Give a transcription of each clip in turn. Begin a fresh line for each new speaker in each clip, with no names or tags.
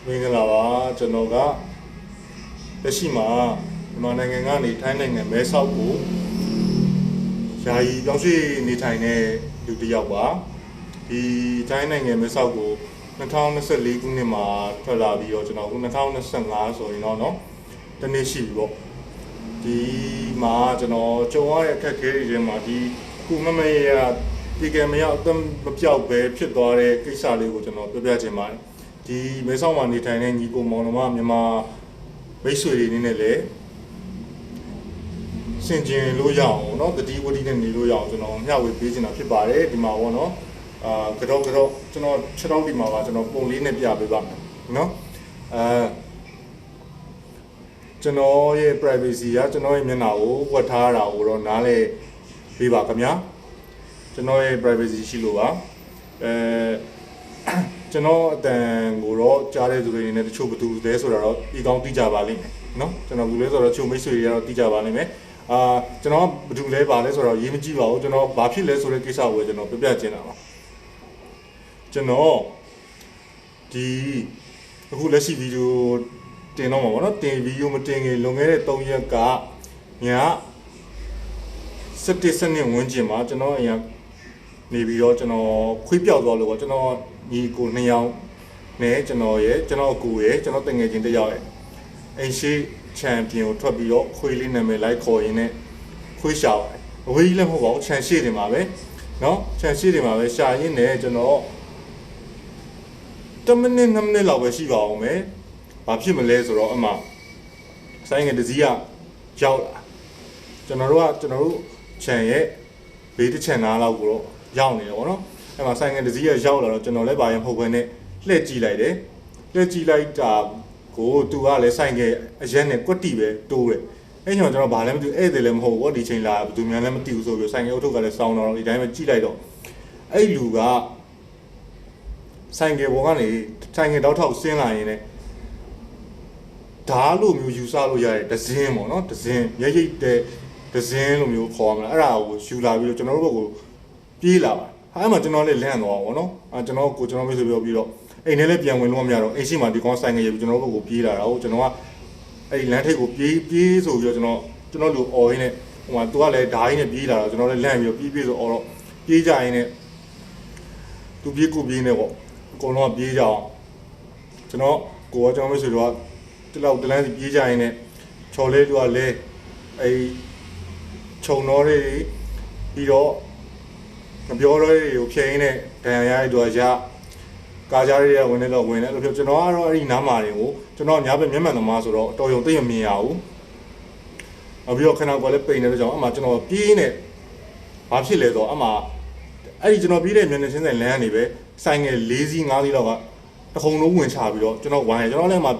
မင်္ဂလာပါကျွန်တော်ကလက်ရှိမှာမြန်မာနိုင်ငံကနေထိုင်းနိုင်ငံမဲဆောက်ကိုယာယီပြောင်းရွှေ့နေထိုင်တဲ့လူတစ်ယောက်ပါဒီထိုင်းနိုင်ငံမဲဆောက်ကို2024ခုနှစ်မှာထွက်လာပြီးတော့ကျွန်တော်2025ဆိုရင်တော့တနေ့ရှိပြီပေါ့ဒီမှာကျွန်တော်ကြုံရတဲ့အခက်အခဲတွေထဲမှာဒီခုမမရဒီကံမရအသက်မပြောက်ပဲဖြစ်သွားတဲ့ကိစ္စလေးကိုကျွန်တော်ပြောပြချင်ပါတယ်ဒီမဲဆောက်မှာနေထိုင်တဲ့ညီကိုမောင်နှမမြန်မာမိတ်ဆွေတွေနေနဲ့လေစင်ကျင်လို့ရအောင်เนาะတတိဝတိနဲ့နေလို့ရအောင်ကျွန်တော်မျှဝေပေးချင်တာဖြစ်ပါတယ်ဒီမှာပေါ့เนาะကတော့ကျွန်တော်6တောင်းဒီမှာပါကျွန်တော်ပုံလေးနဲ့ပြပေးပါမယ်เนาะကျွန်တော်ရဲ့ privacy ကကျွန်တော်ရဲ့မျက်နှာကိုဝတ်ထားတာကိုတော့နားလဲပေးပါခင်ဗျာကျွန်တော်ရဲ့ privacy ရှိလို့ပါကျွန်တော်အတန်ကိုတော့ကြားတဲ့သူတွေနဲ့တချို့ဘယ်သူလဲဆိုတာတော့ဒီကောင်းသိကြပါလိမ့်မယ်เนาะကျွန်တော်ဘူးလဲဆိုတော့ချိုမိတ်ဆွေတွေကတော့သိကြပါလိမ့်မယ်ကျွန်တော်ဘယ်သူလဲပါလဲဆိုတော့ရေးမကြည့်ပါဘူးကျွန်တော်ဘာဖြစ်လဲဆိုတဲ့ကိစ္စကိုကျွန်တော်ပြပြချင်တာပါကျွန်တော်ဒီအခုလက်ရှိဗီဒီယိုတင်တော့မှာပေါ့နော်တင်ဗီဒီယိုမတင်ခင်လွန်ခဲ့တဲ့3ရက်ကည7 စနစ်ဝန်းကျင်မှာကျွန်တော်အရင်နေပြီးတော့ကျွန်တော်ခွေးပြောက်သွားလို့ပေါ့ကျွန်တော်ညီကို2ယောက်နဲ့ကျွန်တော်ရဲ့ကျွန်တော်အကူရဲ့ကျွန်တော်တငယ်ချင်းတစ်ယောက်ရဲ့အိမ်ရှိချန်ပီယံကိုထွက်ပြီးတော့ခွေးလေးနာမည်လိုက်ခေါ်ရင်းနဲ့ခွေးရှာပါတယ်အဝေးကြီးလည်းမဟုတ်ပါဘူးချန်ရှိတယ်မှာပဲเนาะချန်ရှိတယ်မှာပဲရှာရင်းနဲ့ကျွန်တော်10မိနစ်2မိနစ်လောက်ပဲရှိပါအောင်မယ်ဘာဖြစ်မလဲဆိုတော့အမှဆိုင်ငယ်တစည်းကရောက်လာကျွန်တော်တို့ချန်ရဲ့ဘေးတစ်ချန်နားလောက်ကိုတော့ရောက်နေတယ်ပေါ့နော်အဲ့မှာဆိုင်ငယ်တစည်းကရောက်လာတော့ကျွန်တော်လည်းဘာရင်မဟုတ်ဘဲနဲ့လှည့်ကြည့်လိုက်တယ်လှည့်ကြည့်လိုက်တာကိုသူကလည်းဆိုင်ငယ်အရက်နဲ့ကွက်တီပဲတိုးတယ်အဲ့ကျွန်တော်ဘာလည်းမသိဧည့်သည်လည်းမဟုတ်ဘူးဒီချိန်လာဘယ်သူများလည်းမသိဘူးဆိုပြီးဆိုင်ငယ်အုပ်ထုပ်ကလည်းစောင်းတော့ဒီတိုင်းပဲကြည့်လိုက်တော့အဲ့လူကဆိုင်ငယ်ပေါ်ကနေဆိုင်ငယ်တောက်ထောက်ဆင်းလာရင်လည်းဓာတ်လိုမျိုးယူဆလို့ရတဲ့ဒဇင်းပေါ့နော်ဒဇင်းရိပ်တဲ့ဒဇင်းလိုမျိုးခေါ်ရမလားအဲ့ဒါကိုယူလာပြီးတော့ကျွန်တော်တို့ဘက်ကိုပြေးလာပါအဲ့မှာကျွန်တော်လည်းလန့်သွားပါဘောနော်ကျွန်တော်မိတ်ဆွေပြောပြီးတော့အိမ်ထဲလည်းပြန်ဝင်လို့မရတော့အိမ်ရှိမှဒီကောင်ဆိုင်ငယ်ရပြီးကျွန်တော်တို့ဘက်ကိုပြေးလာတာဟုတ်ကျွန်တော်ကအဲ့ဒီလမ်းထိပ်ကိုပြေးဆိုပြီးတော့ကျွန်တော်လူအော်ရင်းနဲ့ဟိုမှာသူကလည်းဓာတ်ရင်းနဲ့ပြေးလာတော့ကျွန်တော်လည်းလန့်ပြီးတော့ပြေးဆိုအော်တော့ပြေးကြရင်းနဲ့သူပြေးကိုပြေးနေပေါ့အကုန်လုံးကပြေးကြအောင်ကျွန်တော်မိတ်ဆွေတို့ကဒီလောက်တလန်းစီပြေးကြရင်းနဲ့ချော်လေးလူကလည်းအဲ့ခြုံတော်တွေပြီးတော့မပြောတော့တွေကိုဖြိန်းနဲ့ဒဏ်ရာရတဲ့သူကကားကြားတွေကဝင်နေတော့ဝင်တယ်လို့ပြောကျွန်တော်ကတော့အဲ့ဒီနားမာတွေကိုကျွန်တော်ညာဘက်မျက်မှန်သမားဆိုတော့တော်ရုံသိမမြင်ရဘူး။ပြီးတော့ခဏကလည်းပိန်နေတဲ့ကြောင့်အမှကျွန်တော်ပြေးနေဘာဖြစ်လဲဆိုတော့အမှအဲ့ဒီကျွန်တော်ပြေးတဲ့မျက်နှာချင်းဆိုင်လမ်းကနေပဲဆိုင်ငယ်4စီး5စီးလောက်ကတခုံလုံးဝင်ချပြီးတော့ကျွန်တော်ဝိုင်းကျွန်တော်လည်းမှ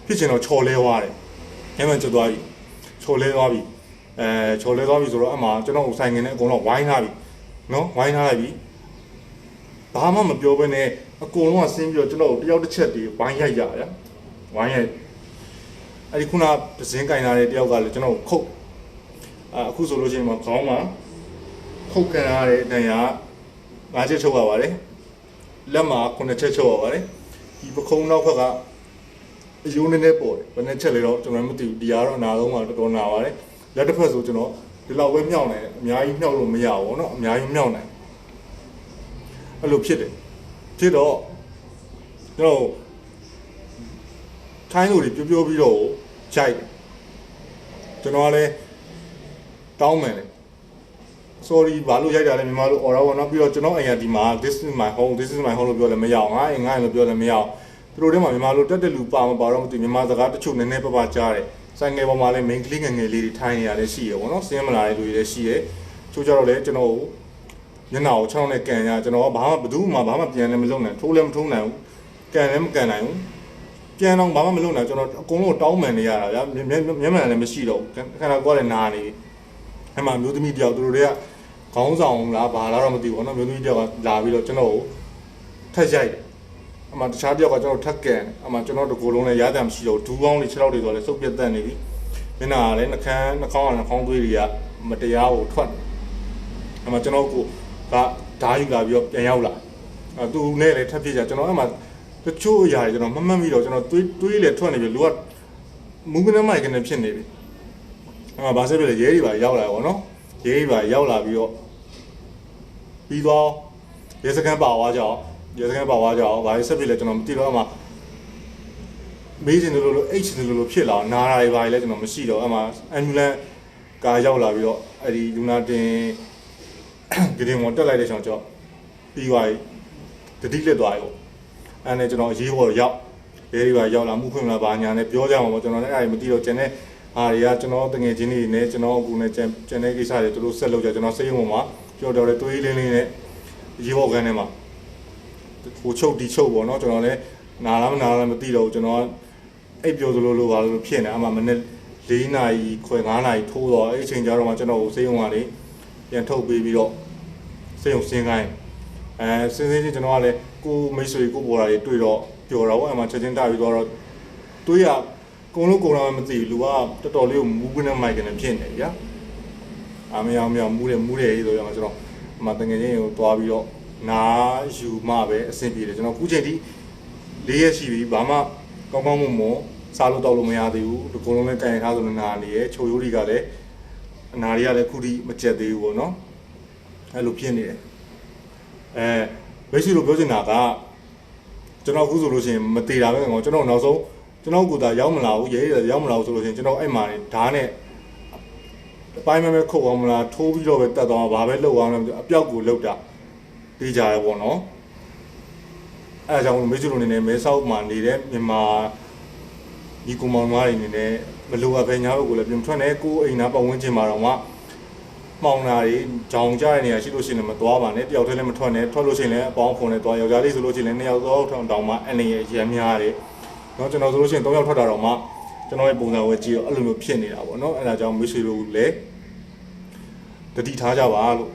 ဖြစ်ချင်တော့ချော်လဲသွားတယ်။အဲ့မှကျွတ်သွားပြီ။ချော်လဲသွားပြီ။ချော်လဲသွားပြီဆိုတော့အမှကျွန်တော်ဆိုင်ငယ်နဲ့အကုန်လုံးဝိုင်းထားပြီ။နော်ဝိုင်းထားလိုက်ပြီ။ဘာမှမပြောဘဲနဲ့အကုန်လုံးကဆင်းပြီးတော့ကျွန်တော်တယောက်တစ်ချက်တည်းဝိုင်းရိုက်ရဗျာဝိုင်းရိုက်အဲ့ဒီခုနဒဇင်းကင်လာတဲ့တယောက်ကလည်းကျွန်တော်ခုတ်အခုဆိုလို့ရှိရင်ခေါင်းမှာခုတ်ကန်ရတဲ့ဒဏ်ရာ5ချက်ချုပ်ရပါတယ်လက်မှာ9ချက်ချုပ်ရပါတယ်ဒီပခုံးနောက်ဘက်ကအယိုးနည်းနည်းပေါ်တယ်ဘယ်နဲ့ချက်လဲတော့ကျွန်တော်မသိဘူးဒီကတော့အနာဆုံးမှာတော်တော်နာပါတယ်လက်တစ်ဖက်ဆိုကျွန်တော်ဒီလောက်ပဲမြောက်နိုင်တယ်အများကြီးမြောက်လို့မရဘူးเนาะအများကြီးမြောက်နိုင်အဲ့လိုဖြစ်တယ်ဖြစ်တော့ကျွန်တော်ထိုင်းလူတွေပြောပြီးတော့ဂျိုက်ကျွန်တော်ကလည်းတောင်းမယ်လေ sorry ဘာလို့ရိုက်တာလဲမြန်မာလို order ပေါ့နော်ပြီးတော့ကျွန်တော်အိမ်ကဒီမှာ this is my home လို့ပြောလည်းမရအောင်ငါအိမ်လို့ပြောလည်းမရအောင်သူတို့ထဲမှာမြန်မာလိုတက်တဲ့လူပါမပါတော့မသိမြန်မာစကားတချို့နည်းနည်းပပကြားတယ်ဆိုင်ငယ်ပေါ်မှာလည်း main ကလေးငယ်လေးတွေထိုင်းနေရလဲရှိရပေါ့နော်စင်းမလာတဲ့လူတွေလည်းရှိတယ်ချို့ကြတော့လည်းကျွန်တော်မျက်နှာကို6နဲ့ကန်ရကျွန်တော်ကဘာမှဘယ်သူမှဘာမှပြန်လည်းမလုပ်နိုင်ထိုးလည်းမထိုးနိုင်ဘူးကန်လည်းမကန်နိုင်ဘူးပြန်တော့ဘာမှမလုပ်နိုင်ကျွန်တော်အကုန်လုံးတောင်းပန်နေရတာဗျာမျက်မှန်လည်းမရှိတော့ခဏကောလည်းနာနေအဲ့မှာမျိုးသမီးတယောက်သူတို့တွေကခေါင်းဆောင်လားဘာလားတော့မသိဘူးနော်မျိုးသမီးတယောက်ကလာပြီးတော့ကျွန်တော်ကိုထက်ရိုက်တယ်အမှတခြားတယောက်ကကျွန်တော်ထက်ကန်အမှကျွန်တော်တကူလုံးလည်းရတဲ့မရှိတော့ဒူးပေါင်းလေး6လောက်တွေဆိုလည်းစုပ်ပြတ်တက်နေပြီမျက်နှာကလည်းနှာခေါင်းသွေးတွေကမတရားကိုထွက်အမှကျွန်တော်ကိုကဓာတ်ယူလာပြီးတော့ပြန်ရောက်လာသူနဲ့လည်းထပ်ဖြစ်ကြကျွန်တော်အဲ့မှာ တချို့အရာတွေကျွန်တော်မမှတ်မိတော့ကျွန်တော်တွေးလေထွက်နေပြီလူကမူကနမိုက်ကနေဖြစ်နေပြီဘာဆက်ဖြစ်လဲရဲတွေပါရောက်လာပေါ့နော်ရဲတွေပါရောက်လာပြီးတော့ပြီးတော့ရဲစခန်းပါသွားကြအောင်ရဲစခန်းပါသွားကြအောင်ဘာဆက်ဖြစ်လဲကျွန်တော်မသိတော့မေးချင်တယ်လို့အိတ်ချင်တယ်လို့ဖြစ်လာနာတာတွေပါလေကျွန်တော်မရှိတော့အမ်ဘူလန်ကားရောက်လာပြီးတော့အဲ့ဒီလူနာတင်ဂရင်မော်တက်လိုက်တဲ့ဆောင်ကြောပြီးသွားပြီတတိလက်သွားရောအဲ့နဲ့ကျွန်တော်ရေးဖို့ရောက်ရဲတွေပါရောက်လာမှုဖွင့်လာပါညာနဲ့ပြောကြမှာပေါ့ကျွန်တော်လည်းအဲ့ဒါမသိတော့ကျန်တဲ့ဟာတွေကကျွန်တော်တငယ်ချင်းတွေနဲ့ကျွန်တော်အခုနဲ့ကျန်တဲ့ကိစ္စတွေသူတို့ဆက်လုပ်ကြကျွန်တော်စိတ်ဝင်မှာပြောတော့လေတွေးလင်းလင်းနဲ့ရေးဖို့ခန်းထဲမှာဟိုချုပ်ဒီချုပ်ပေါ့နော်ကျွန်တော်လည်းနာလားမနာလားမသိတော့ကျွန်တော်အိပ်ပျော်သလိုလိုပါလို့ဖြစ်နေမနေ့4နာရီခွဲ5နာရီထိုးတော့အဲ့အချိန်ကျတော့မှကျွန်တော်ကိုစိတ်ဝင်ကနေပြန်ထုတ်ပေးပြီးတော့စိတ်ုံစင်းခိုင်းစင်းချင်းကျွန်တော်ကလည်းကိုမိတ်ဆွေကိုပေါ်လာတွေတွေ့တော့ပျော်တာပေါ့ချက်ချင်းတာပြီးတော့တွေးရကုံလုံးကုံတော့မသိဘူးလူကတော်တော်လေးကိုမူးကနေမိုက်ကနေဖြစ်နေဗျာမရမူးတယ်ဆိုတော့ကျွန်တော်တကယ်ချင်းကိုတွားပြီးတော့နားယူမှပဲအဆင်ပြေတယ်ကျွန်တော်ခုချိန်ထိ4ရက်ရှိပြီဘာမှကောင်းမွန်စားလို့တော့လို့မရသေးဘူးဒီကုံလုံးနဲ့ကြင်ထားဆိုနာနေရချိုရိုးတွေကလည်းအနာတွေကလည်းခုထိမကျက်သေးဘူးပေါ့နော်အဲ့လိုဖြစ်နေတယ်မရှိလို့ပြောချင်တာကကျွန်တော်အခုဆိုလို့ရှိရင်မသေးတာပဲကျွန်တော်နောက်ဆုံးကျွန်တော်ကိုယ်သာရောက်မလာဘူးရဲရဲရောက်မလာဘူးဆိုလို့ရှိရင်ကျွန်တော်အဲ့မှာဓာတ်နဲ့အပိုင်းမဲခုတ်အောင်မလားထိုးပြီးတော့ပဲတက်သွားဘာပဲလုပ်အောင်လဲအပြောက်ကိုလောက်တာတေးကြရပေါ့နော်အဲ့ဒါကြောင့်မရှိလို့နေနေမဲဆောက်မှာနေတဲ့မြန်မာဒီကုမောင်မားတွေနေနေမလိုအပ်ပဲညာဘက်ကိုလည်းပြင်ထွက်နေကိုအိမ်နာပတ်ဝန်းကျင်မှာတော့မှမောင်နာတွေကြောင်ကြတဲ့နေရာရှိလို့ရှိရင်မသွားပါနဲ့တယောက်တည်းလည်းမထွက်နဲ့ထွက်လို့ရှိရင်လည်းအပေါင်းဖုန်နဲ့သွားယောက်ျားလေးဆိုလို့ရှိရင်လည်း2ယောက်သောထောင်တောင်မှအနေရရမ်းများတယ်เนาะကျွန်တော်ဆိုလို့ရှိရင်3ယောက်ထွက်တာတော့မှကျွန်တော်ရဲ့ပုံစံဝယ်ကြည့်တော့အဲ့လိုမျိုးဖြစ်နေတာပေါ့เนาะအဲ့ဒါကြောင့်မိတ်ဆွေတို့လည်းတတိထားကြပါလို့